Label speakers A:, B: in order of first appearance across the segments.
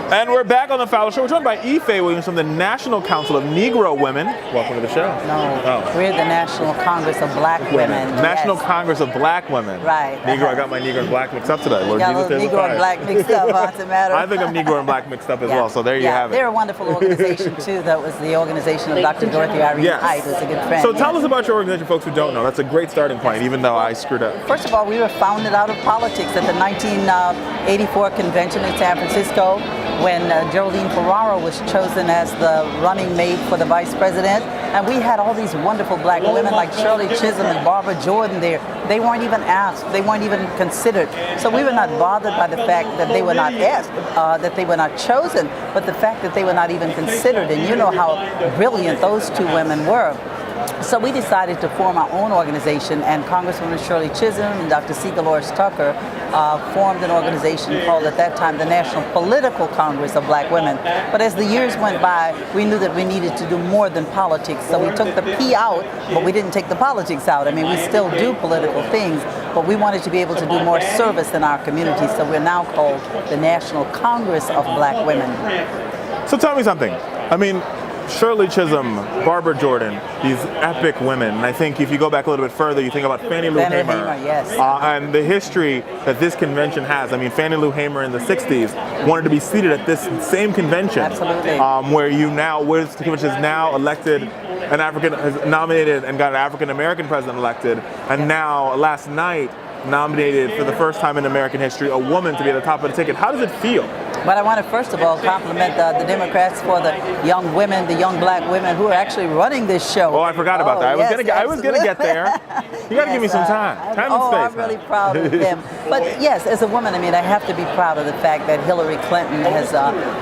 A: And we're back on the Fowler Show. We're joined by Faye Williams from the National Council of Negro Women. Welcome to the show.
B: No, we're the National Congress of Black Women.
A: National Congress of Black Women.
B: Right.
A: Negro, I got my Negro and Black mixed up today.
B: You got Negro and Black mixed up, what's the matter?
A: I think I'm Negro and Black mixed up as well, so there you have it.
B: They're a wonderful organization, too. That was the organization of Dr. Dorothy Irene Hyde, who's a good friend.
A: So tell us about your organization, folks who don't know. That's a great starting point, even though I screwed up.
B: First of all, we were founded out of politics at the 1984 convention in San Francisco, when Geraldine Ferraro was chosen as the running mate for the vice president. And we had all these wonderful black women like Shirley Chisholm and Barbara Jordan there. They weren't even asked. They weren't even considered. So we were not bothered by the fact that they were not asked, that they were not chosen, but the fact that they were not even considered. And you know how brilliant those two women were. So we decided to form our own organization, and Congresswoman Shirley Chisholm and Dr. C. Dolores Tucker formed an organization called at that time the National Political Congress of Black Women. But as the years went by, we knew that we needed to do more than politics. So we took the P out, but we didn't take the politics out. I mean, we still do political things, but we wanted to be able to do more service in our community. So we're now called the National Congress of Black Women.
A: So tell me something. I mean, Shirley Chisholm, Barbara Jordan, these epic women. And I think if you go back a little bit further, you think about Fannie Lou Hamer.
B: Yes.
A: And the history that this convention has. I mean, Fannie Lou Hamer in the 60s wanted to be seated at this same convention.
B: Absolutely.
A: Where this convention has now elected has nominated and got an African-American president elected. And now, last night, nominated for the first time in American history, a woman to be at the top of the ticket. How does it feel?
B: But I want to first of all compliment the Democrats for the young women, the young black women who are actually running this show.
A: Oh, I forgot about that. I was gonna get there. You got to give me some time. Time and space.
B: I'm really proud of them. But yes, as a woman, I mean, I have to be proud of the fact that Hillary Clinton has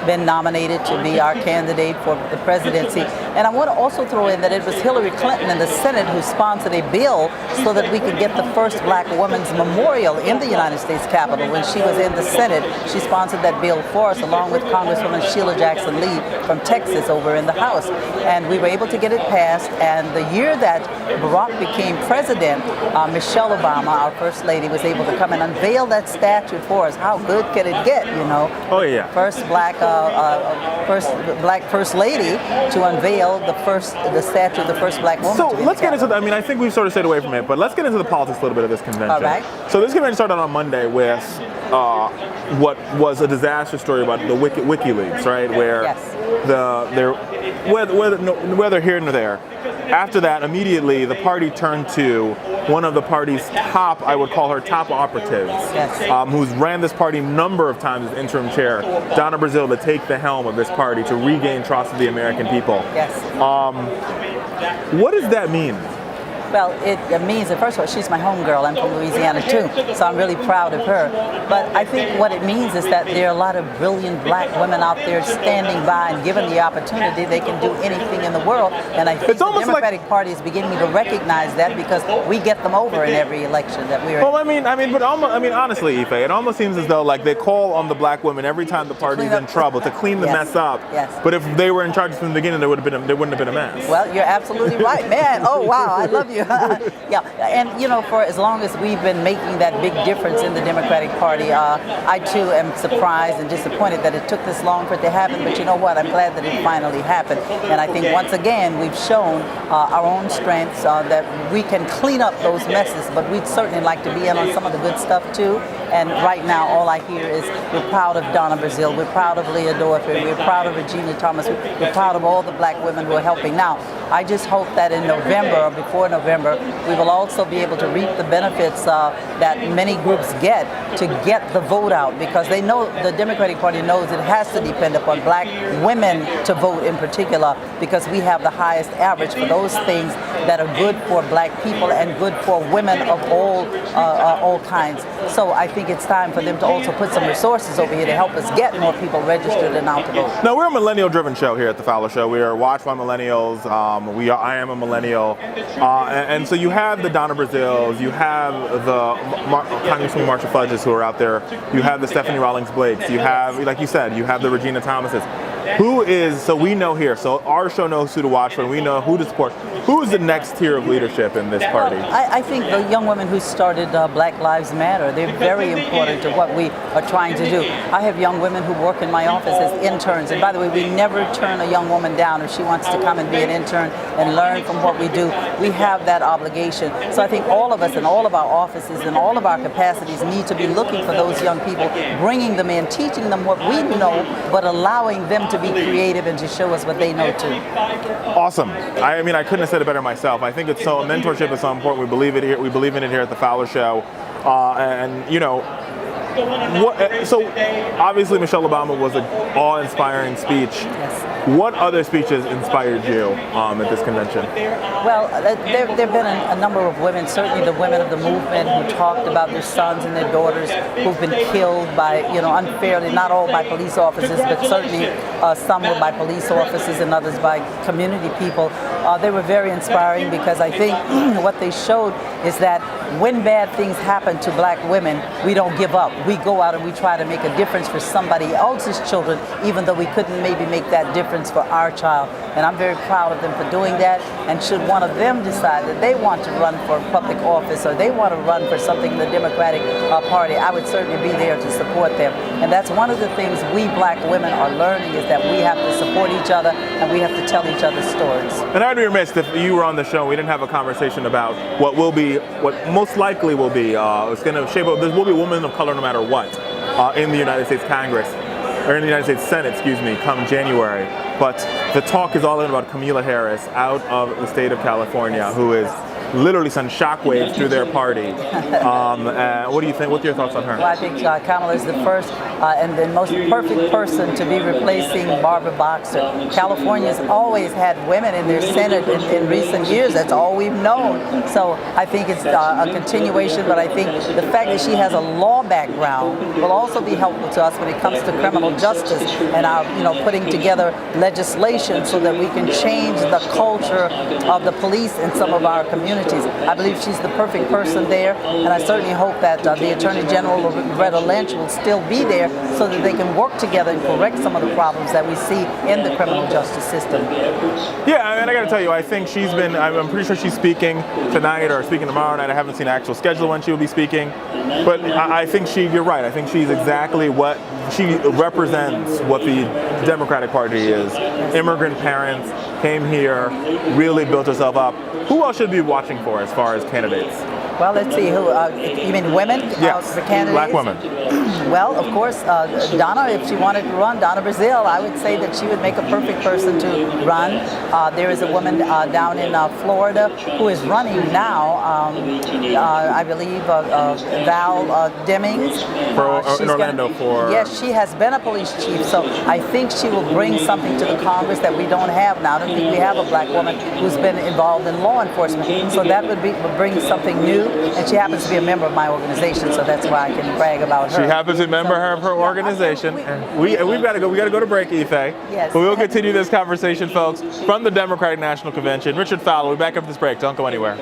B: been nominated to be our candidate for the presidency. And I want to also throw in that it was Hillary Clinton in the Senate who sponsored a bill so that we could get the first black woman's memorial in the United States Capitol. When she was in the Senate, she sponsored that bill for us, along with Congresswoman Sheila Jackson Lee from Texas over in the House. And we were able to get it passed. And the year that Barack became president, Michelle Obama, our first lady, was able to come and unveil that statue for us. How good can it get, you know?
A: Oh, yeah.
B: First black first lady to unveil the statue of the first black woman.
A: So let's get into I mean, I think we've sort of stayed away from it, but let's get into the politics a little bit of this convention.
B: All right.
A: So this convention started on Monday with what was a disaster story about the WikiLeaks, right? Where whether here nor there. After that, immediately the party turned to one of the party's top, I would call her top operatives, who's ran this party a number of times as interim chair, Donna Brazile, to take the helm of this party to regain trust of the American people.
B: Yes.
A: What does that mean?
B: Well, it means that, first of all, she's my homegirl. I'm from Louisiana, too, so I'm really proud of her. But I think what it means is that there are a lot of brilliant black women out there standing by, and given the opportunity, they can do anything in the world. And I think the Democratic Party is beginning to recognize that, because we get them over in every election that we're in.
A: Well, honestly, Ife, it almost seems as though like they call on the black women every time the party's in trouble to clean the mess up.
B: Yes.
A: But if they were in charge from the beginning, there wouldn't have been a mess.
B: Well, you're absolutely right, man. Oh wow, I love you. Yeah, and you know, for as long as we've been making that big difference in the Democratic Party, I too am surprised and disappointed that it took this long for it to happen. But you know what? I'm glad that it finally happened. And I think once again we've shown our own strengths, that we can clean up those messes. But we'd certainly like to be in on some of the good stuff too. And right now, all I hear is we're proud of Donna Brazile, we're proud of Leah Dorfin, we're proud of Regina Thomas, we're proud of all the black women who are helping. Now, I just hope that in November, or before November, we will also be able to reap the benefits that many groups get to get the vote out, because they know, the Democratic Party knows it has to depend upon black women to vote in particular, because we have the highest average for those things that are good for black people and good for women of all kinds. So I think it's time for them to also put some resources over here to help us get more people registered and out to vote.
A: Now, we're a millennial-driven show here at the Fowler Show. We are watched by millennials. I am a millennial. And so you have the Donna Braziles, you have the Congresswoman Marsha Fudges who are out there, you have the Stephanie Rawlings Blakes, you have, like you said, you have the Regina Thomases. So we know here, so our show knows who to watch for, and we know who to support. Who is the next tier of leadership in this party?
B: I think the young women who started Black Lives Matter, they're very important to what we are trying to do. I have young women who work in my office as interns, and by the way, we never turn a young woman down if she wants to come and be an intern and learn from what we do. We have that obligation. So I think all of us in all of our offices and all of our capacities need to be looking for those young people, bringing them in, teaching them what we know, but allowing them to be creative and to show us what they know too.
A: Awesome. I mean, I couldn't have said it better myself. I think mentorship is so important. We believe it here. We believe in it here at the Fowler Show, and you know. So obviously Michelle Obama was an awe-inspiring speech.
B: Yes.
A: What other speeches inspired you at this convention?
B: Well, there have been a number of women, certainly the women of the movement, who talked about their sons and their daughters who've been killed by, unfairly, not all by police officers, but certainly some were by police officers and others by community people. They were very inspiring because I think what they showed is that when bad things happen to black women, we don't give up. We go out and we try to make a difference for somebody else's children, even though we couldn't maybe make that difference for our child. And I'm very proud of them for doing that. And should one of them decide that they want to run for public office or they want to run for something in the Democratic Party, I would certainly be there to support them. And that's one of the things we black women are learning, is that we have to support each other and we have to tell each other stories.
A: And I'd be remiss if you were on the show and we didn't have a conversation about what most likely will be. It's going to shape up. There will be women of color no matter what in the United States Congress, or in the United States Senate, come January. But the talk is all in about Kamala Harris out of the state of California, who is literally sent shockwaves through their party. What do you think? What are your thoughts on her?
B: Well, I think Kamala is the first and the most perfect person to be replacing Barbara Boxer. California's always had women in their Senate in recent years. That's all we've known. So I think it's a continuation, but I think the fact that she has a law background will also be helpful to us when it comes to criminal justice and our, putting together legislation so that we can change the culture of the police in some of our communities. I believe she's the perfect person there, and I certainly hope that the Attorney General, Loretta Lynch, will still be there so that they can work together and correct some of the problems that we see in the criminal justice system.
A: Yeah, and I got to tell you, I think I'm pretty sure she's speaking tonight or speaking tomorrow night. I haven't seen the actual schedule when she will be speaking, but I think you're right. I think she's exactly what she represents, what the Democratic Party is. Immigrant parents, came here, really built herself up. Who else should we be watching for as far as candidates?
B: Well, let's see. Who? You mean women?
A: Yes,
B: for candidates?
A: black women.
B: Well, of course, Donna, if she wanted to run, Donna Brazile, I would say that she would make a perfect person to run. There is a woman down in Florida who is running now, I believe, Val Demings.
A: In Orlando for...
B: Yes, she has been a police chief, so I think she will bring something to the Congress that we don't have now. I don't think we have a black woman who's been involved in law enforcement, so that would bring something new, and she happens to be a member of my organization, so that's why I can brag about her.
A: She happens to be a member of her organization. We've got to go. We got to go to break, Faye.
B: Yes.
A: But we'll continue this conversation, folks, from the Democratic National Convention. Richard Fowler, we'll be back after this break. Don't go anywhere.